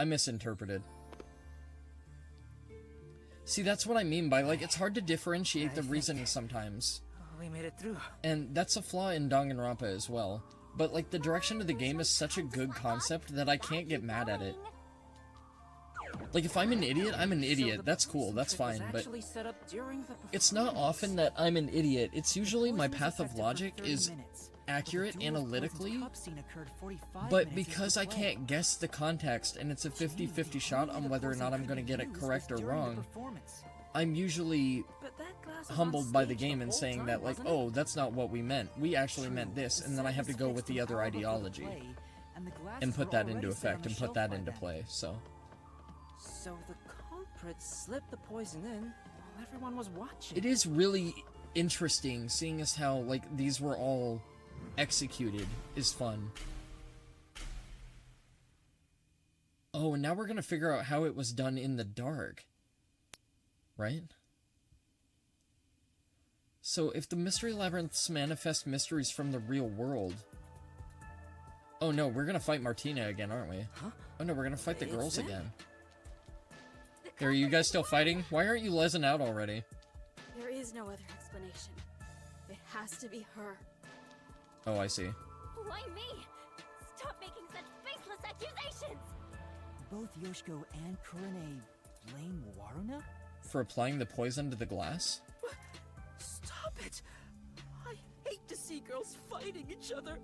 I misinterpreted. See, that's what I mean by, like, it's hard to differentiate the reasoning sometimes. We made it through. And that's a flaw in Danganronpa as well. But, like, the direction of the game is such a good concept that I can't get mad at it. Like, if I'm an idiot, I'm an idiot. That's cool, that's fine, but it's not often that I'm an idiot. It's usually my path of logic is accurate analytically, but because I can't guess the context and it's a 50-50 shot on whether or not I'm going to get it correct or wrong, I'm usually humbled by the game and saying that, like, oh, that's not what we meant. We actually meant this, and then I have to go with the other ideology and put that into effect and put that into play, so... So the culprit slipped the poison in while everyone was watching. It is really interesting seeing as how, like, these were all executed is fun. Oh, and now we're gonna figure out how it was done in the dark. Right? So, if the mystery labyrinths manifest mysteries from the real world... Oh no, we're gonna fight Martina again, aren't we? Huh? Oh no, we're gonna fight the girls again. Are you guys still fighting? Why aren't you lesing out already? There is no other explanation. It has to be her. Oh, I see. Why me? Stop making such baseless accusations! Both Yoshiko and Kurane blame Waruna? For applying the poison to the glass? Stop it! I hate to see girls fighting each other.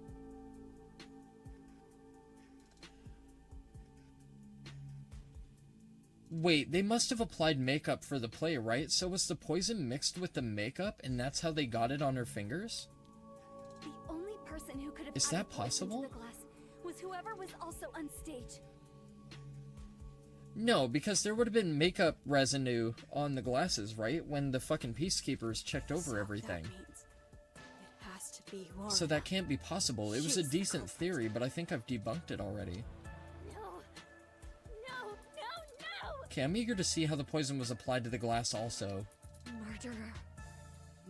Wait, they must have applied makeup for the play, right? So was the poison mixed with the makeup, and that's how they got it on her fingers? The only person who could have Is that possible? the glass was whoever was also on stage. No, because there would have been makeup residue on the glasses, right? When the fucking peacekeepers checked over everything. That means it has to be Waruna. So that can't be possible. It was a decent theory, but I think I've debunked it already. Okay, I'm eager to see how the poison was applied to the glass also. Murderer.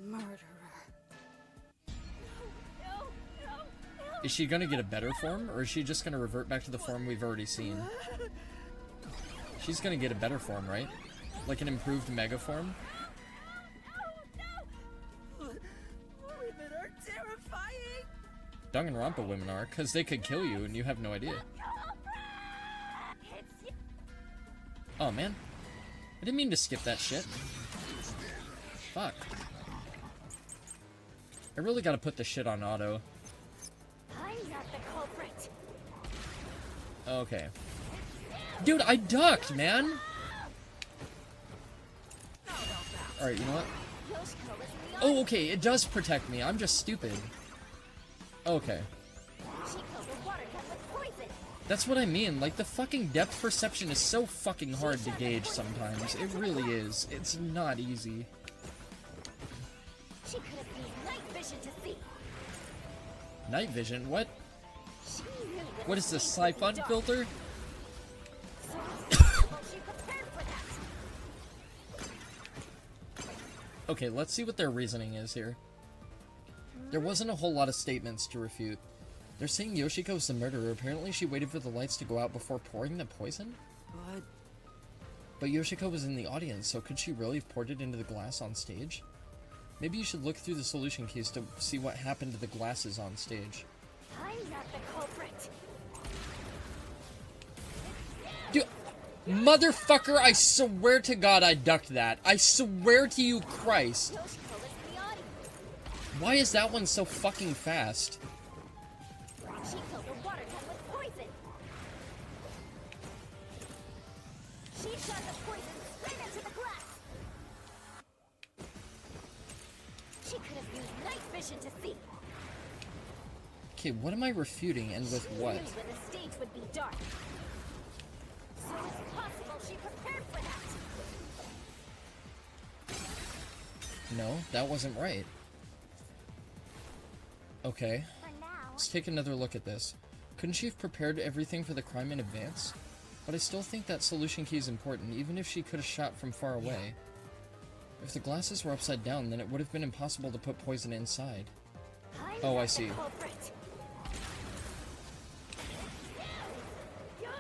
Murderer. Is she gonna get a better form, or is she just gonna revert back to the form we've already seen? She's gonna get a better form, right? Like an improved mega form? Women are terrifying! Danganronpa women are, because they could kill you and you have no idea. Oh, man. I didn't mean to skip that shit. Fuck. I really gotta put this shit on auto. I'm not the culprit. Okay. Dude, I ducked, man! Alright, you know what? Oh, okay, it does protect me. I'm just stupid. Okay. That's what I mean, like, the fucking depth perception is so fucking hard to gauge sometimes. It really is. It's not easy. She could have used night vision to see. Night vision? What? What is this, Siphon filter? Okay, let's see what their reasoning is here. There wasn't a whole lot of statements to refute. They're saying Yoshiko's the murderer. Apparently she waited for the lights to go out before pouring the poison? But Yoshiko was in the audience, so could she really have poured it into the glass on stage? Maybe you should look through the solution keys to see what happened to the glasses on stage. I'm not the culprit. Dude, motherfucker, I swear to God I ducked that. I swear to you, Christ. Why is that one so fucking fast? She killed a water gun with poison. She shot the poison straight into the glass. She could have used night vision to see. Okay, what am I refuting and with what? She knew when the stage would be dark. So it's possible she prepared for that. No, that wasn't right. Okay. Let's take another look at this. Couldn't she have prepared everything for the crime in advance? But I still think that solution key is important, even if she could have shot from far away. If the glasses were upside down, then it would have been impossible to put poison inside. Oh, I see.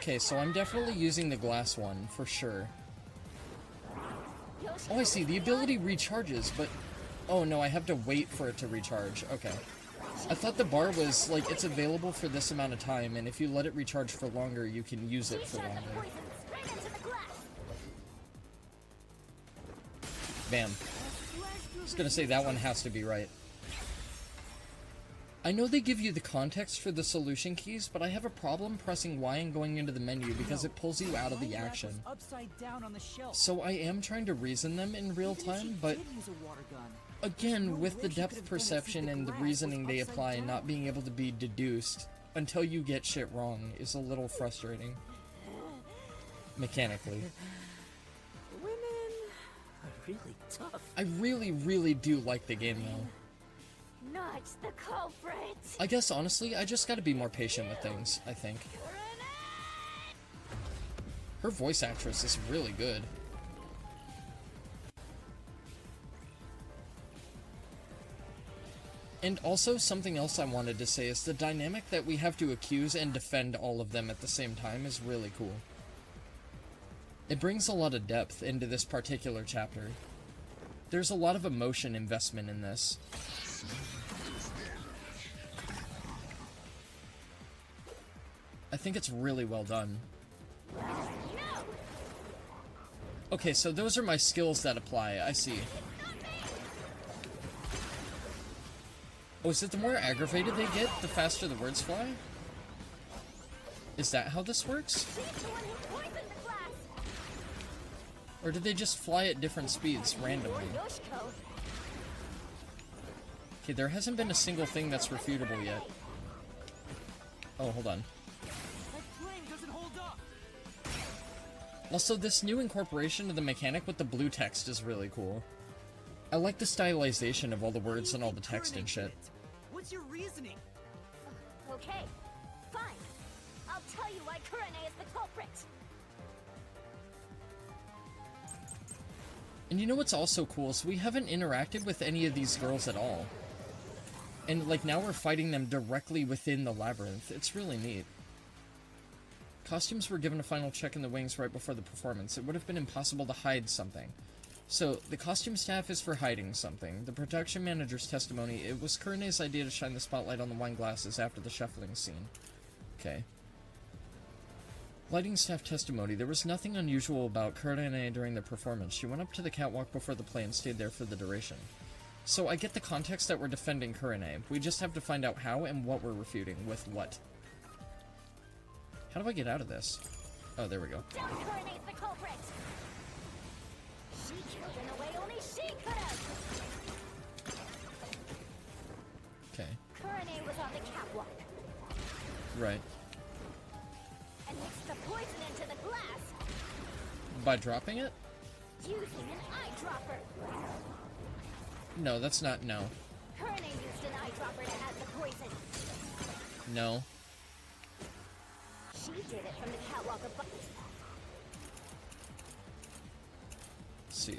Okay, so I'm definitely using the glass one, for sure. Oh, I see. The ability recharges, but... Oh, no, I have to wait for it to recharge. Okay. I thought the bar was, like, it's available for this amount of time, and if you let it recharge for longer, you can use it for longer. Bam. I was gonna say, that one has to be right. I know they give you the context for the solution keys, but I have a problem pressing Y and going into the menu because it pulls you out of the action. So I am trying to reason them in real time, but again, with the depth perception and the reasoning they apply not being able to be deduced until you get shit wrong is a little frustrating. Mechanically. Women are really tough. I really, really do like the game though. Not the culprit. I guess honestly, I just gotta be more patient with things, I think. Her voice actress is really good. And also, something else I wanted to say is the dynamic that we have to accuse and defend all of them at the same time is really cool. It brings a lot of depth into this particular chapter. There's a lot of emotion investment in this. I think it's really well done. Okay, so those are my skills that apply, I see. Oh, is it the more aggravated they get, the faster the words fly? Is that how this works? Or did they just fly at different speeds, randomly? Okay, there hasn't been a single thing that's refutable yet. Oh, hold on. Also, this new incorporation of the mechanic with the blue text is really cool. I like the stylization of all the words and all the text and shit. What's your reasoning? Okay, fine. I'll tell you why Kurane is the culprit. And you know what's also cool is we haven't interacted with any of these girls at all. And like now we're fighting them directly within the labyrinth. It's really neat. Costumes were given a final check in the wings right before the performance. It would have been impossible to hide something. So, the costume staff is for hiding something. The production manager's testimony, it was Kurane's idea to shine the spotlight on the wine glasses after the shuffling scene. Okay. Lighting staff testimony, there was nothing unusual about Kurane during the performance. She went up to the catwalk before the play and stayed there for the duration. So, I get the context that we're defending Kurane. We just have to find out how and what we're refuting with what. How do I get out of this? Oh, there we go. Don't Kurane's the culprit. She killed in a way only she could have. Okay. Kurane was on the catwalk Right. and mixed the poison into the glass By dropping it? using an eyedropper. No, that's not... no. Kurane used an eyedropper to add the poison. No. She did it from the catwalk above. Let's see.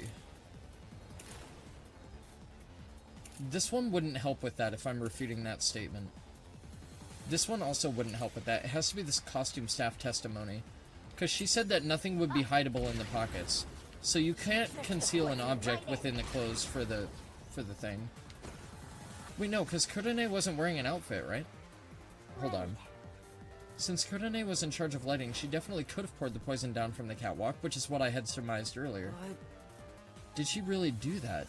This one wouldn't help with that if I'm refuting that statement. This one also wouldn't help with that. It has to be this costume staff testimony. Because she said that nothing would be hideable in the pockets. So you can't conceal an object within the clothes for the thing. Wait, no, because Kurane wasn't wearing an outfit, right? Hold on. Since Kurane was in charge of lighting, she definitely could have poured the poison down from the catwalk, which is what I had surmised earlier. What? Did she really do that?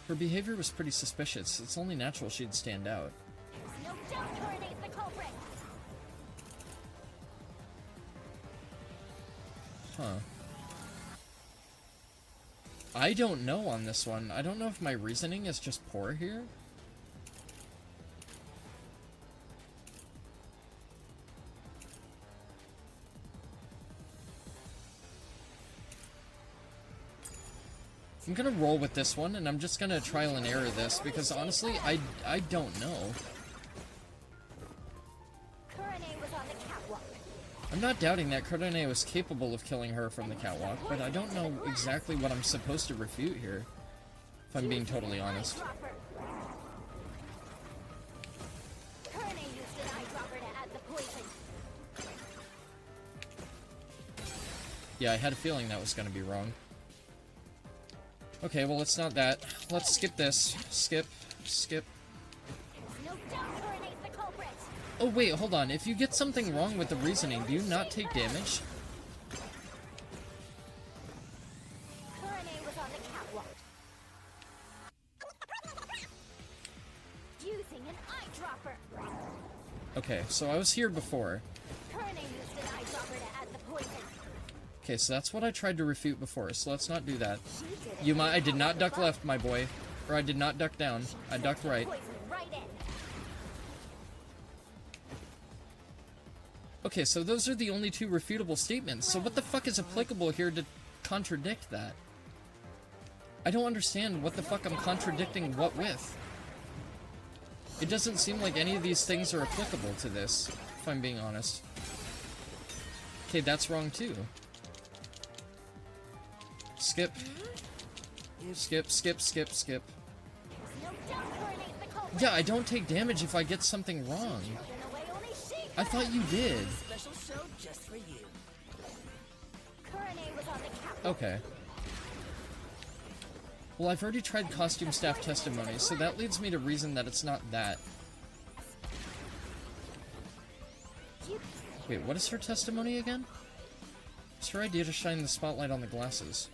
Her behavior was pretty suspicious. It's only natural she'd stand out. No doubt Kurane's the culprit. Huh. I don't know on this one. I don't know if my reasoning is just poor here. I'm gonna roll with this one, and I'm just gonna trial and error this, because honestly, I don't know. Kurane was on the catwalk. I'm not doubting that Kurane was capable of killing her from the catwalk, but I don't know exactly what I'm supposed to refute here, if I'm being totally honest. Kurane used an eyedropper to add the poison. Yeah, I had a feeling that was gonna be wrong. Okay, well, it's not that. Let's skip this. Skip. No doubt Kurana's the culprit. Oh, wait, hold on. If you get something wrong with the reasoning, do you not take damage? Kurane was on the catwalk. Using an eyedropper. Okay, so I was here before. Kurane used an eyedropper to add the poison. Okay, so that's what I tried to refute before, so let's not do that. She did it. Yuma, I did not duck left, my boy. Or I did not duck down. I ducked right. Poison right in. Okay, so those are the only two refutable statements, so what the fuck is applicable here to contradict that? I don't understand what the fuck I'm contradicting what with. It doesn't seem like any of these things are applicable to this, if I'm being honest. Okay, that's wrong too. Skip. Skip. No doubt Kurana's the culprit. Yeah, I don't take damage if I get something wrong. In a way only she I thought you did. Special show just for you. Kurane was on the catwalk. Okay. Well, I've already tried costume staff testimony, so that leads me to reason that it's not that. Wait, what is her testimony again? It's her idea to shine the spotlight on the glasses.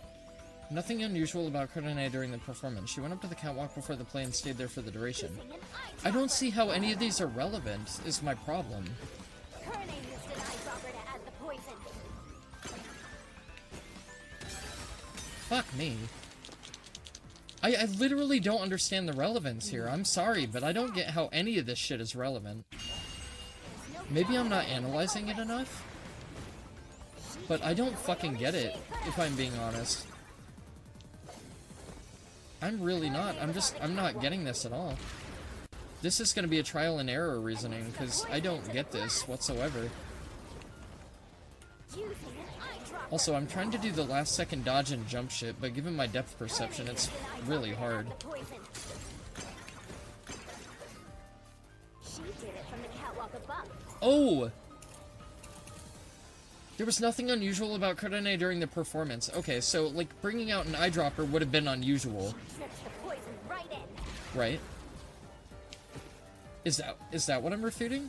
Nothing unusual about Kanai during the performance. She went up to the catwalk before the play and stayed there for the duration. Using an eyedropper. I don't see how any of these are relevant, is my problem. Kurane used an eyedropper to add the poison. Fuck me. I literally don't understand the relevance here. I'm sorry, but I don't get how any of this shit is relevant. Maybe I'm not analyzing it enough? But I don't fucking get it, if I'm being honest. I'm really not. I'm not getting this at all. This is gonna be a trial and error reasoning, because I don't get this whatsoever. Using an eyedropper. Also, I'm trying to do the last second dodge and jump shit, but given my depth perception, it's really hard. The poison. She did it from the catwalk above. Oh! There was nothing unusual about Kanai during the performance. Okay, so, like, bringing out an eyedropper would have been unusual, Trips the poison right in. right? Is that what I'm refuting?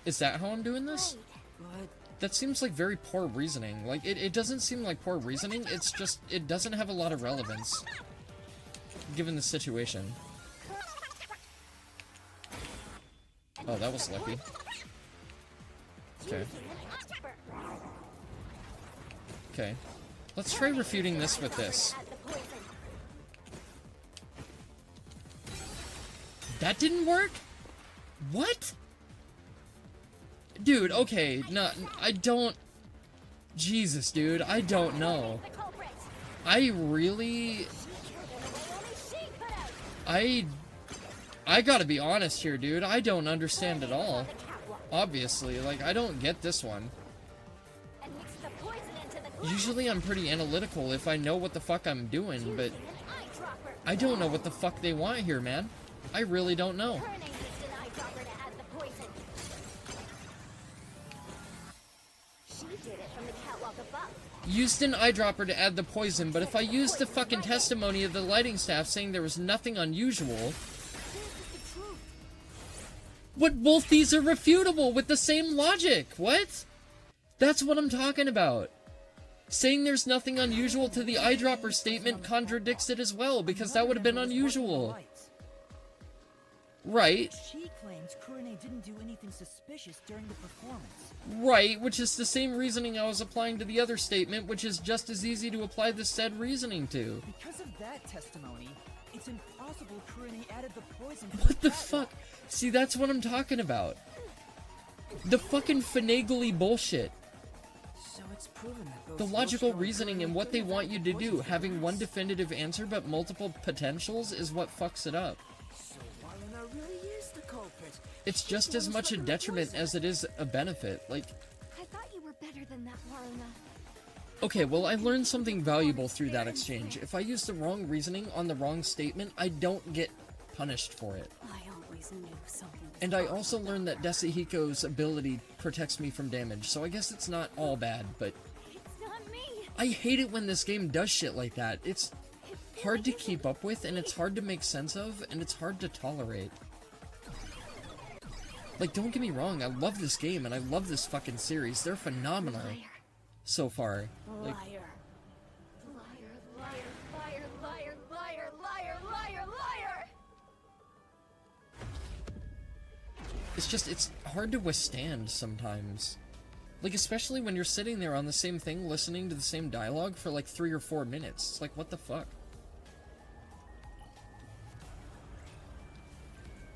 Is that how I'm doing this? But That seems like very poor reasoning. Like, it doesn't seem like poor reasoning, it's just, it doesn't have a lot of relevance, given the situation. Oh, that was lucky. Okay. Okay. Let's try refuting this with this. Add the poison. That didn't work? What? Dude, okay, no, I don't... Jesus, dude, I don't know. The culprit. I really... Killed in a way only she could have. I gotta be honest here, dude, I don't understand at all. The catwalk. Obviously, like, I don't get this one. And mix the poison into the glass. Usually I'm pretty analytical if I know what the fuck I'm doing, but Using an eyedropper. I don't know what the fuck they want here, man. I really don't know. Kurane used an eyedropper to add the poison. She did it from the catwalk above. Used an eyedropper to add the poison, but if I used the fucking testimony of the lighting staff saying there was nothing unusual... This is the truth. But both these are refutable with the same logic. What? That's what I'm talking about. Saying there's nothing unusual to the eyedropper statement contradicts it as well, because that would have been unusual. Right. She claims Kurane didn't do anything suspicious during the performance. Right, which is the same reasoning I was applying to the other statement, which is just as easy to apply the said reasoning to. Because of that testimony, it's impossible Kurane added the poison to What the catwalk. fuck? See, that's what I'm talking about. The fucking finagly bullshit. so it's proven that both The logical Yoshiko and reasoning Kurane and what they could have want you added to the do, poison to having the one glass. definitive answer but multiple potentials, is what fucks it up. So Waruna really is the culprit. It's just as much a detriment as it is a benefit. Like, I thought you were better than that, Waruna. okay, well, I learned something valuable through that exchange. If I use the wrong reasoning on the wrong statement, I don't get punished for it. I always knew something was And I wrong. also learned that Desahiko's ability protects me from damage, so I guess it's not all bad, but It's not I hate it when this game does shit like that. It's hard to keep up with, and it's hard to make sense of, and it's hard to tolerate. Like, don't get me wrong, I love this game, and I love this fucking series. They're phenomenal so far. Like, Liar. Liar, liar, liar, liar, liar, liar, liar, liar! it's just, it's hard to withstand sometimes. Like, especially when you're sitting there on the same thing, listening to the same dialogue for like 3 or 4 minutes. It's like, what the fuck?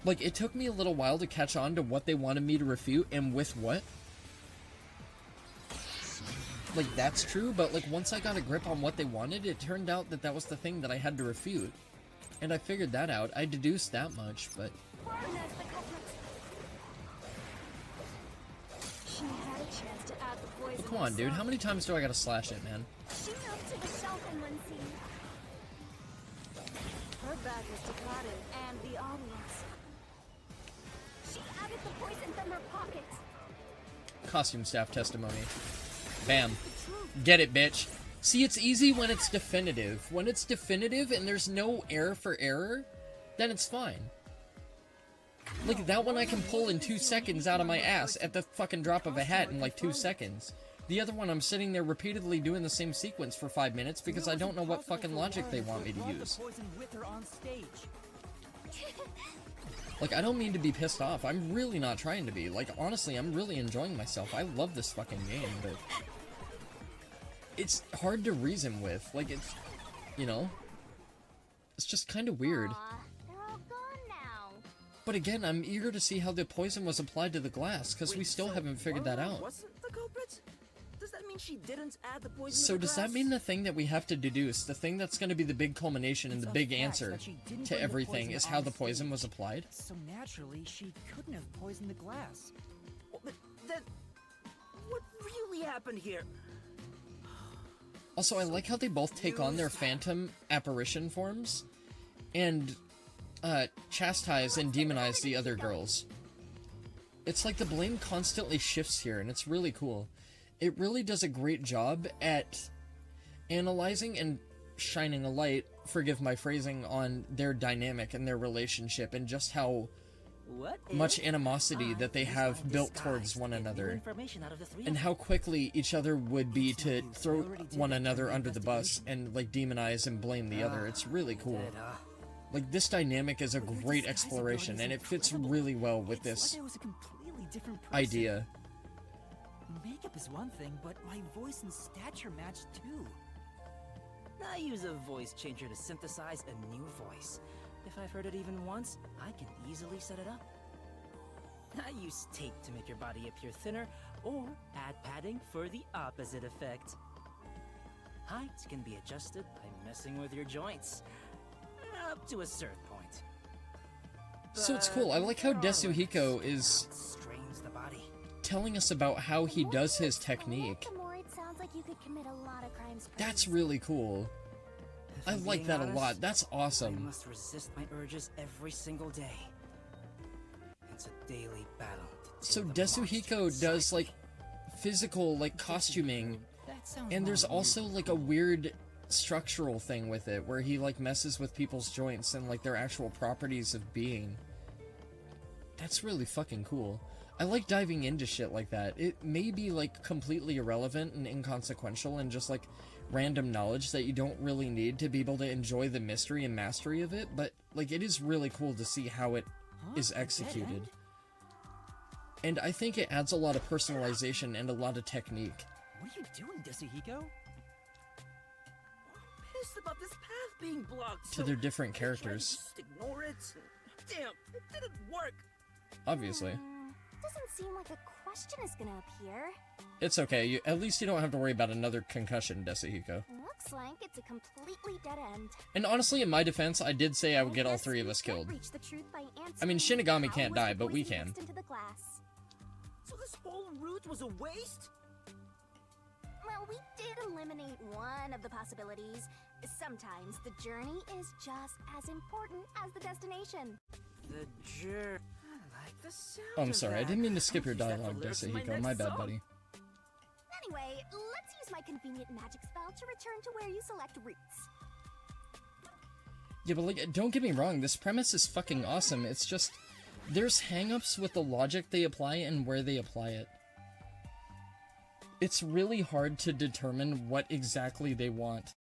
Like, it took me a little while to catch on to what they wanted me to refute and with what. Like, that's true, but like, once I got a grip on what they wanted, it turned out that that was the thing that I had to refute. And I figured that out. I deduced that much, but... Waruna's the culprit. She had a chance to add the poison. Well, come on, dude. How many times do I gotta slash it, man? She moved to the shelf in one scene. Her bag was declared and the audience. She added the poison from her pocket. Costume staff testimony. Bam. Get it, bitch. See, it's easy when it's definitive. When it's definitive and there's no air for error, then it's fine. Like, that one I can pull in 2 seconds out of my ass at the fucking drop of a hat in like 2 seconds. The other one, I'm sitting there repeatedly doing the same sequence for 5 minutes because I don't know what fucking logic they want me to use. Like, I don't mean to be pissed off. I'm really not trying to be. Like, honestly, I'm really enjoying myself. I love this fucking game, but... it's hard to reason with. Like, it's... you know? It's just kind of weird. Aw, they're all gone now. But again, I'm eager to see how the poison was applied to the glass, because we still haven't figured that out. Wasn't the culprit? Does that mean she didn't add the poison So to the does that glass? mean the thing that we have to deduce, the thing that's going to be the big culmination and the big answer to everything is how the poison was applied? So naturally, she couldn't have poisoned the glass. Well, but then, what really happened here? Also, I like how they both take on their phantom apparition forms and chastise and demonize the other girls. It's like the blame constantly shifts here, and it's really cool. It really does a great job at analyzing and shining a light, forgive my phrasing, on their dynamic and their relationship and just how much animosity that they have built towards one another, and how quickly each other would be to throw one another under the bus and like demonize and blame the other. It's really cool. Like, this dynamic is a great exploration, and it fits really well with this idea. Makeup is one thing, but my voice and stature match too. I use a voice changer to synthesize a new voice. If I've heard it even once, I can easily set it up. I use tape to make your body appear thinner, or add padding for the opposite effect. Height can be adjusted by messing with your joints, up to a certain point. So it's cool. I like how Desuhiko is Strains the body. telling us about how he does his technique. The more it sounds like you could commit a lot of crimes. That's really cool. If I I'm like being that a honest, lot. That's I awesome. must resist my urges every single day. It's a daily battle. to So kill the Desuhiko monster does inside like me. physical like costuming, That sounds and there's more also weird. like a weird structural thing with it where he like messes with people's joints and like their actual properties of being. That's really fucking cool. I like diving into shit like that. It may be like completely irrelevant and inconsequential and just like random knowledge that you don't really need to be able to enjoy the mystery and mastery of it, but like it is really cool to see how it is Huh? executed. Dead end? And I think it adds a lot of personalization and a lot of technique. What are you doing, Desuhiko? Pissed about this path being blocked. To so their different I tried to characters. Just ignore it. Damn, it didn't work. Obviously. Doesn't seem like a question is gonna appear. It's okay, at least you don't have to worry about another concussion, Desuhiko. Looks like it's a completely dead end. And honestly, in my defense, I did say I would get all guess 3 of we us can't killed. reach the truth by I mean, answering Shinigami how can't was die, the but we poison can. mixed into the glass. So this whole route was a waste? Well, we did eliminate one of the possibilities. Sometimes the journey is just as important as the destination. The jerk. I like the sound Oh, I'm of sorry, I that. didn't mean to skip your I'll use that for dialogue, lyrics in my Desuhiko. next My bad, song. buddy. Anyway, let's use my convenient magic spell to return to where you select roots. Yeah, but like, don't get me wrong, this premise is fucking awesome. It's just, there's hang-ups with the logic they apply and where they apply it. It's really hard to determine what exactly they want.